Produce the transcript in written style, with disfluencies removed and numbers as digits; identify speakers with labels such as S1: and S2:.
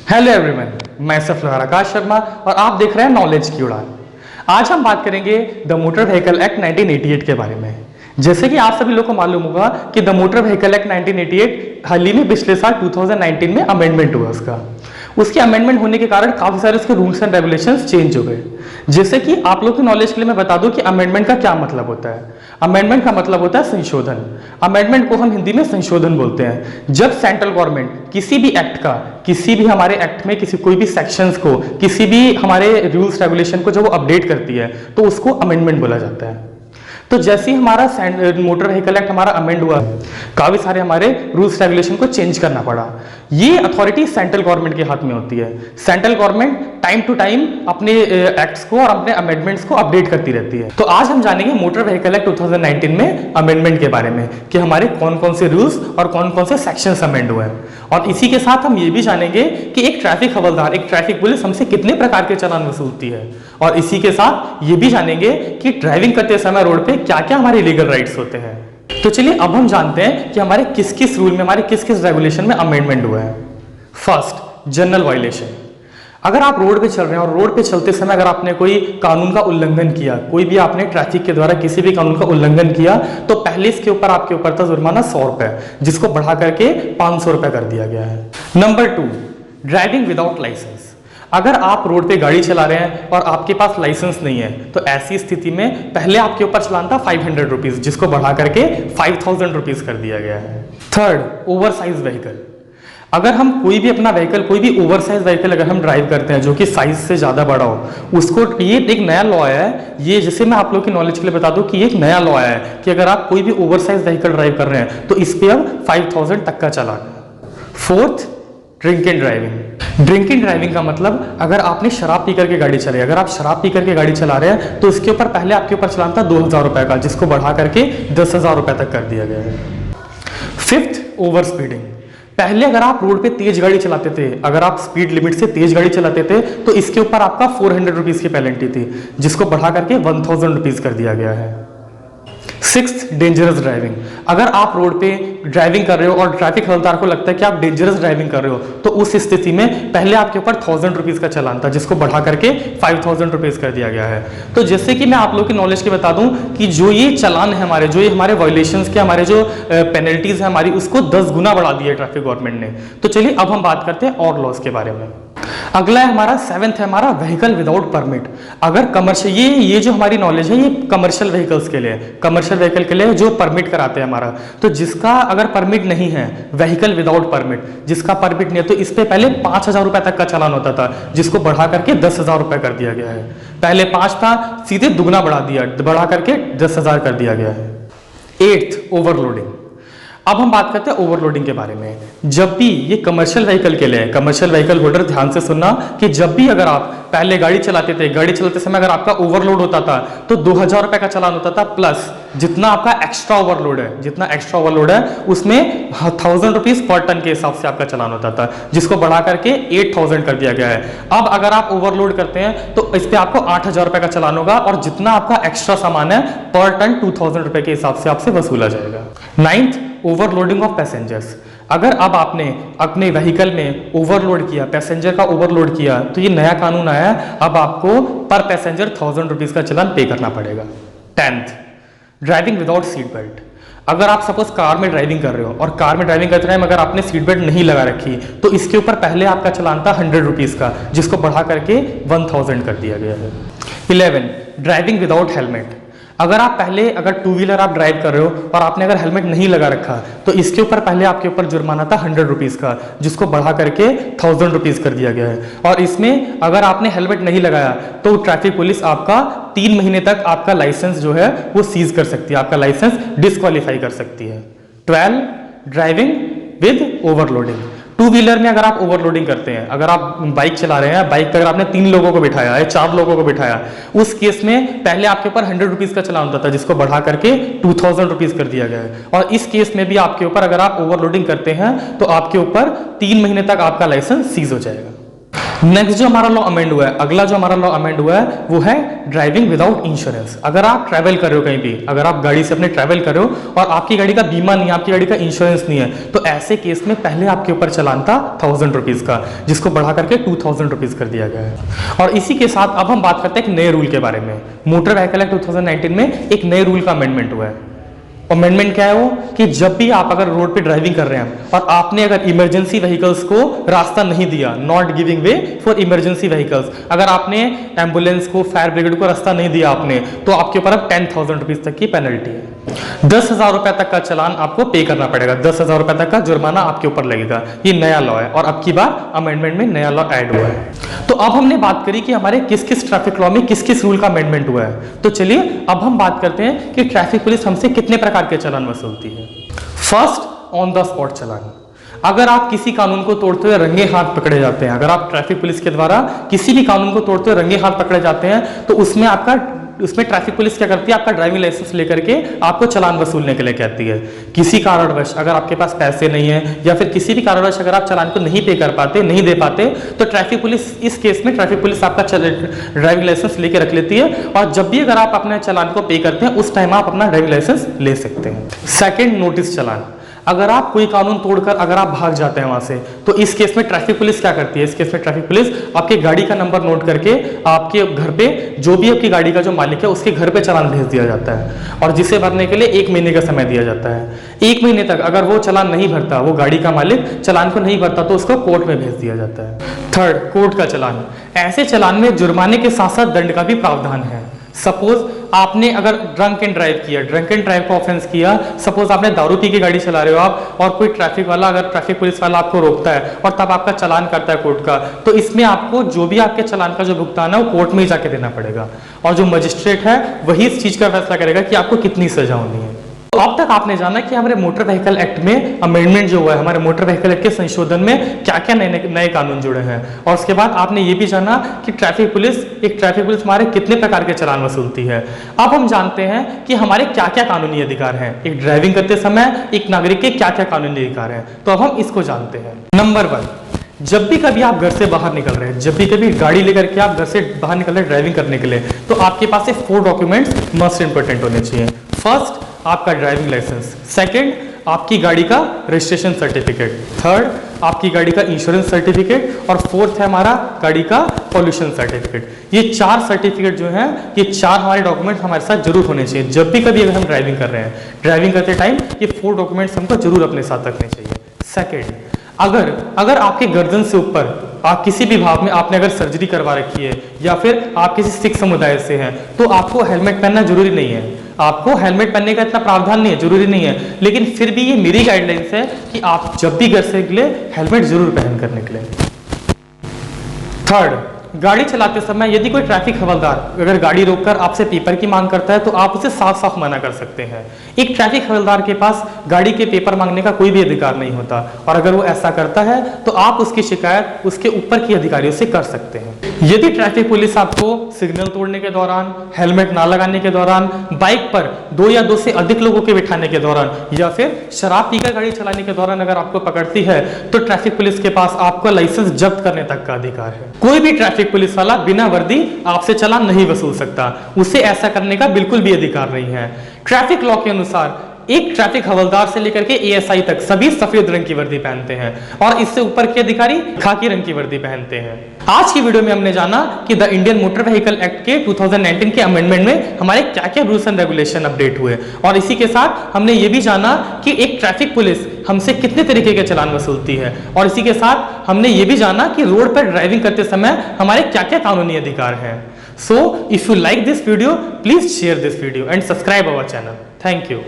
S1: Hello everyone, मैं सफलवार आकाश शर्मा और आप देख रहे हैं नॉलेज की उड़ान। आज हम बात करेंगे द मोटर व्हीकल एक्ट 1988 के बारे में। जैसे कि आप सभी लोग को मालूम होगा कि द मोटर व्हीकल एक्ट 1988 हाल ही में पिछले साल 2019 में अमेंडमेंट हुआ उसके अमेंडमेंट होने के कारण काफी सारे उसके रूल्स एंड रेगुलेशंस चेंज हो गए। जैसे कि आप लोग की नॉलेज के लिए मैं बता दूं कि अमेंडमेंट का क्या मतलब होता है। अमेंडमेंट का मतलब होता है संशोधन। अमेंडमेंट को हम हिंदी में संशोधन बोलते हैं। जब सेंट्रल गवर्नमेंट किसी भी एक्ट का, किसी भी हमारे एक्ट में किसी कोई भी सेक्शंस को, किसी भी हमारे रूल्स रेगुलेशन को जब वो अपडेट करती है तो उसको अमेंडमेंट बोला जाता है। तो जैसे ही हमारा मोटर व्हीकल एक्ट हमारा अमेंड हुआ, काफी सारे हमारे रूल्स रेगुलेशन को चेंज करना पड़ा। ये अथॉरिटी सेंट्रल गवर्नमेंट के हाथ में होती है। Central government time to time अपने एक्ट्स को और अपने अमेंडमेंट्स को अपडेट करती रहती है। तो आज हम जानेंगे मोटर व्हीकल एक्ट 2019 में अमेंडमेंट के बारे में कि हमारे कौन कौन से रूल्स और कौन कौन से सेक्शंस अमेंड हुए हैं। और इसी के साथ हम ये भी जानेंगे कि एक ट्रैफिक हवलदार, एक ट्रैफिक पुलिस हमसे कितने प्रकार के चालान वसूलती है। और इसी के साथ ये भी जानेंगे कि ड्राइविंग करते समय रोड पे क्या क्या हमारे लीगल राइट्स होते हैं। तो चलिए अब हम जानते हैं कि हमारे किस किस रूल में, हमारे किस किस रेगुलेशन में अमेंडमेंट हुआ है। First, general violation. अगर आप रोड पे चल रहे हैं और रोड पे चलते समय अगर आपने कोई कानून का उल्लंघन किया, कोई भी आपने ट्रैफिक के द्वारा किसी भी कानून का उल्लंघन किया, तो पहले इसके ऊपर आपके ऊपर था जुर्माना 100 रुपए, जिसको बढ़ा करके 500 रुपए कर दिया गया है। Number 2, driving without licence. अगर आप रोड पे गाड़ी चला रहे हैं और आपके पास लाइसेंस नहीं है तो ऐसी स्थिति में पहले आपके ऊपर चलान था 500 रुपीज, जिसको बढ़ा करके 5000 रुपीज कर दिया गया है। Third, oversize vehicle. अगर हम कोई भी अपना व्हीकल, कोई भी ओवरसाइज व्हीकल अगर हम ड्राइव करते हैं जो कि साइज से ज्यादा बड़ा हो, उसको, ये एक नया लॉ आया है। ये जैसे मैं आप लोग की नॉलेज के लिए बता दूं कि ये एक नया लॉ आया है कि अगर आप कोई भी ओवरसाइज व्हीकल ड्राइव कर रहे हैं तो इस पे अब 5000 तक का चालान है। Fourth, drink and driving. Drink and driving का मतलब अगर आपने शराब पी करके गाड़ी चलाई, अगर आप शराब पी करके गाड़ी चला रहे हैं तो इसके ऊपर पहले आपके ऊपर चलान था 2000 रुपए का, जिसको बढ़ा करके 10,000 रुपए तक कर दिया गया है। Fifth, over speeding. पहले अगर आप रोड पे तेज गाड़ी चलाते थे, अगर आप स्पीड लिमिट से तेज गाड़ी चलाते थे तो इसके ऊपर आपका 400 रुपीज की पेनल्टी थी, जिसको बढ़ा करके 1000 रुपीज कर दिया गया है। Sixth, dangerous driving. अगर आप रोड पे ड्राइविंग कर रहे हो और ट्रैफिक हवलदार को लगता है कि आप डेंजरस ड्राइविंग कर रहे हो तो उस स्थिति में पहले आपके ऊपर 1000 रुपीज का चालान था, जिसको बढ़ा करके 5000 रुपीज कर दिया गया है। तो जैसे कि मैं आप लोग की नॉलेज के बता दूं कि जो ये चालान है हमारे, जो ये हमारे वायलेशंस के, हमारे जो पेनल्टीज है हमारी, उसको 10 गुना बढ़ा दिया ट्रैफिक गवर्नमेंट ने। तो चलिए अब हम बात करते हैं और लॉज के बारे में। अगला है हमारा 7th है हमारा व्हीकल विदाउट परमिट। अगर कमर्शियल, ये जो हमारी नॉलेज है ये कमर्शियल व्हीकल्स के लिए, कमर्शियल व्हीकल के लिए जो परमिट कराते हैं हमारा, तो जिसका अगर परमिट नहीं है, व्हीकल विदाउट परमिट, जिसका परमिट नहीं है, तो इस पे पहले 5000 रुपए तक का चालान होता था, जिसको बढ़ा करके 10,000 रुपए कर दिया गया है। पहले 5 था, सीधे दुगना बढ़ा दिया, बढ़ा करके 10,000 कर दिया गया है। 8th, overloading. अब हम बात करते हैं ओवरलोडिंग के बारे में। जब भी ये कमर्शियल व्हीकल के लिए, कमर्शियल व्हीकल होल्डर ध्यान से सुनना कि जब भी अगर आप पहले गाड़ी चलाते थे, गाड़ी चलाते समय अगर आपका ओवरलोड होता था तो 2000 रुपए का चालान होता था, प्लस जितना आपका एक्स्ट्रा ओवरलोड है, जितना एक्स्ट्रा ओवरलोड है उसमें 1000 रुपीज पर टन के हिसाब से आपका चालान होता था, जिसको बढ़ा करके 8000 कर दिया गया है। अब अगर आप ओवरलोड करते हैं तो इस पे आपको 8000 रुपए का चालान होगा और जितना आपका एक्स्ट्रा सामान है पर टन 2000 रुपए के हिसाब से आपसे वसूला जाएगा। 9th, overloading of passengers. अगर अब आपने अपने व्हीकल में ओवरलोड किया, पैसेंजर का ओवरलोड किया, तो ये नया कानून आया है, अब आपको पर पैसेंजर 1000 रुपीज का चालान पे करना पड़ेगा। 10th, driving without seat belt. अगर आप सपोज कार में ड्राइविंग कर रहे हो और कार में ड्राइविंग करते टाइम अगर आपने सीट बेल्ट नहीं लगा रखी तो इसके ऊपर पहले आपका चालान था 100 रुपीज का, जिसको बढ़ा करके 1000 कर दिया गया है। 11, ड्राइविंग विदाउट हेलमेट। अगर आप पहले, अगर टू व्हीलर आप ड्राइव कर रहे हो और आपने अगर हेलमेट नहीं लगा रखा तो इसके ऊपर पहले आपके ऊपर जुर्माना था 100 रुपीज का, जिसको बढ़ा करके 1000 रुपीज कर दिया गया है। और इसमें अगर आपने हेलमेट नहीं लगाया तो ट्रैफिक पुलिस आपका 3 महीने तक आपका लाइसेंस जो है वो सीज कर सकती है, आपका लाइसेंस डिस्क्वालीफाई कर सकती है। 12, driving with overloading. Two wheeler में अगर आप ओवरलोडिंग करते हैं, अगर आप बाइक चला रहे हैं, बाइक पर अगर आपने 3 लोगों को बिठाया है, 4 लोगों को बिठाया, उस केस में पहले आपके ऊपर 100 रुपीज का चालान होता था, जिसको बढ़ा करके 2000 रुपीज कर दिया गया है। और इस केस में भी आपके ऊपर अगर आप ओवरलोडिंग करते हैं तो आपके ऊपर 3 महीने तक आपका लाइसेंस सीज हो जाएगा। नेक्स्ट जो हमारा लॉ अमेंड हुआ है, अगला जो हमारा लॉ अमेंड हुआ है वो है ड्राइविंग विदाउट इंश्योरेंस। अगर आप ट्रैवल कर रहे हो कहीं भी, अगर आप गाड़ी से अपने ट्रैवल कर रहे हो और आपकी गाड़ी का बीमा नहीं है, आपकी गाड़ी का इंश्योरेंस नहीं है, तो ऐसे केस में पहले आपके ऊपर चालान था 1000 रुपीज का, जिसको बढ़ा करके 2000 रुपीज कर दिया गया है। और इसी के साथ अब हम बात करते हैं एक नए रूल के बारे में। मोटर व्हीकल एक्ट 2019 में एक नए रूल का अमेंडमेंट हुआ है। अमेंडमेंट क्या है वो, कि जब भी आप अगर रोड पे ड्राइविंग कर रहे हैं और आपने अगर इमरजेंसी व्हीकल्स को रास्ता नहीं दिया, not giving way for emergency vehicles, अगर आपने एम्बुलेंस को, फायर ब्रिगेड को रास्ता नहीं दिया आपने, तो आपके ऊपर अब 10,000 रुपीज तक की पेनल्टी है। 10,000 रुपए तक का चालान आपको पे करना पड़ेगा, 10,000 रुपए तक का जुर्माना आपके ऊपर लगेगा। ये नया लॉ है और अब की बार अमेंडमेंट में नया लॉ ऐड हुआ है। तो अब हमने बात करी कि हमारे किस किस ट्रैफिक लॉ में किस किस रूल का अमेंडमेंट हुआ है। तो चलिए अब हम बात करते हैं कि ट्रैफिक पुलिस हमसे कितने प्रकार के चालान वसूलती है। फर्स्ट, ऑन द स्पॉट चालान। अगर आप किसी कानून को तोड़ते हुए रंगे हाथ पकड़े जाते हैं, अगर आप ट्रैफिक पुलिस के द्वारा किसी भी कानून को तोड़ते हुए रंगे हाथ पकड़े जाते हैं, तो उसमें ट्रैफिक पुलिस क्या करती है, आपका ड्राइविंग लाइसेंस लेकर के आपको चालान वसूलने के लिए कहती है। किसी कारणवश अगर आपके पास पैसे नहीं है या फिर किसी भी कारणवश अगर आप चालान को नहीं पे कर पाते, नहीं दे पाते, तो ट्रैफिक पुलिस, इस केस में ट्रैफिक पुलिस आपका ड्राइविंग लाइसेंस लेके रख लेती है और जब भी अगर आप अपने चालान को पे करते हैं उस टाइम आप अपना ड्राइविंग लाइसेंस ले सकते हैं। सेकेंड, नोटिस चालान। अगर आप कोई कानून तोड़कर अगर आप भाग जाते हैं वहां से, तो इस केस में ट्रैफिक पुलिस क्या करती है, इस केस में ट्रैफिक पुलिस आपके गाड़ी का नंबर नोट करके आपके घर पे, जो भी आपकी गाड़ी का जो मालिक है उसके घर पे चालान भेज दिया जाता है और जिसे भरने के लिए 1 महीने का समय दिया जाता है। 1 महीने तक अगर वो चालान नहीं भरता, वो गाड़ी का मालिक चालान को नहीं भरता, तो उसको कोर्ट में भेज दिया जाता है। थर्ड, कोर्ट का चालान। ऐसे चालान में जुर्माने के साथ साथ दंड का भी प्रावधान है। सपोज आपने अगर ड्रंक एंड ड्राइव किया, ड्रंक एंड ड्राइव का ऑफेंस किया, सपोज आपने दारू पी के गाड़ी चला रहे हो आप और कोई ट्रैफिक वाला, अगर ट्रैफिक पुलिस वाला आपको रोकता है और तब आपका चालान करता है कोर्ट का, तो इसमें आपको जो भी आपके चालान का जो भुगतान है वो कोर्ट में ही जाके देना पड़ेगा और जो मजिस्ट्रेट है वही इस चीज का फैसला करेगा कि आपको कितनी सजा होनी है। तो अब तक आपने जाना कि हमारे मोटर व्हीकल एक्ट में अमेंडमेंट जो हुआ है, हमारे मोटर व्हीकल एक्ट के संशोधन में क्या क्या नए कानून जुड़े हैं, और उसके बाद आपने ये भी जाना कि एक ट्रैफिक पुलिस हमारे कितने प्रकार के चालान वसूलती है। अब हम जानते हैं कि हमारे क्या क्या कानूनी अधिकार हैं, एक ड्राइविंग करते समय एक नागरिक के क्या क्या कानूनी अधिकार हैं, तो अब हम इसको जानते हैं। नंबर 1, जब भी कभी आप घर से बाहर निकल रहे हैं, जब भी कभी गाड़ी लेकर के आप घर से बाहर निकल रहे हैं ड्राइविंग करने के लिए, तो आपके पास 4 डॉक्यूमेंट्स मस्ट इंपॉर्टेंट होने चाहिए। फर्स्ट, आपका ड्राइविंग लाइसेंस। सेकंड, आपकी गाड़ी का रजिस्ट्रेशन सर्टिफिकेट। थर्ड, आपकी गाड़ी का इंश्योरेंस सर्टिफिकेट। और फोर्थ है हमारा गाड़ी का पॉल्यूशन सर्टिफिकेट। ये 4 सर्टिफिकेट जो हैं, ये 4 हमारे डॉक्यूमेंट्स हमारे साथ जरूर होने चाहिए जब भी कभी अगर हम ड्राइविंग कर रहे हैं। ड्राइविंग करते टाइम ये 4 डॉक्यूमेंट्स हमको जरूर अपने साथ रखने चाहिए। सेकेंड, अगर आपके गर्दन से ऊपर आप किसी भी भाग में आपने अगर सर्जरी करवा रखी है या फिर आप किसी सिख समुदाय से हैं, तो आपको हेलमेट पहनना जरूरी नहीं है। आपको हेलमेट पहनने का इतना प्रावधान नहीं है, जरूरी नहीं है, लेकिन फिर भी ये मेरी गाइडलाइंस है कि आप जब भी घर से निकले हेलमेट जरूर पहन कर निकले। थर्ड, गाड़ी चलाते समय यदि कोई ट्रैफिक हवलदार अगर गाड़ी रोककर आपसे पेपर की मांग करता है, तो आप उसे साफ साफ मना कर सकते हैं। एक ट्रैफिक हवलदार के पास गाड़ी के पेपर मांगने का कोई भी अधिकार नहीं होता, और अगर वो ऐसा करता है तो आप उसकी शिकायत उसके ऊपर के अधिकारियों से कर सकते हैं। यदि ट्रैफिक पुलिस आपको सिग्नल तोड़ने के दौरान, हेलमेट ना लगाने के दौरान, बाइक पर 2 या 2 से अधिक लोगों के बिठाने के दौरान या फिर शराब पीकर गाड़ी चलाने के दौरान अगर आपको पकड़ती है, तो ट्रैफिक पुलिस के पास आपका लाइसेंस जब्त करने तक का अधिकार है। कोई भी ट्रैफिक पुलिस वाला बिना वर्दी आपसे चालान नहीं वसूल सकता, उसे ऐसा करने का बिल्कुल भी अधिकार नहीं है। ट्रैफिक लॉ के अनुसार एक ट्रैफिक हवलदार से लेकर के एएसआई तक सभी सफेद रंग की वर्दी पहनते हैं और इससे ऊपर के अधिकारी खाकी रंग की वर्दी पहनते हैं। आज की वीडियो में हमने जाना कि the Indian motor vehicle act के 2019 के अमेंडमेंट में हमारे क्या क्या रूल्स एंड रेगुलेशन अपडेट हुए, और इसी के साथ हमने ये भी जाना कि एक ट्रैफिक पुलिस हमसे कितने तरीके के चालान वसूलती है, और इसी के साथ हमने ये भी जाना कि रोड पर ड्राइविंग करते समय हमारे क्या क्या कानूनी अधिकार हैं। So if you like this video, please share this video and subscribe our channel. Thank you.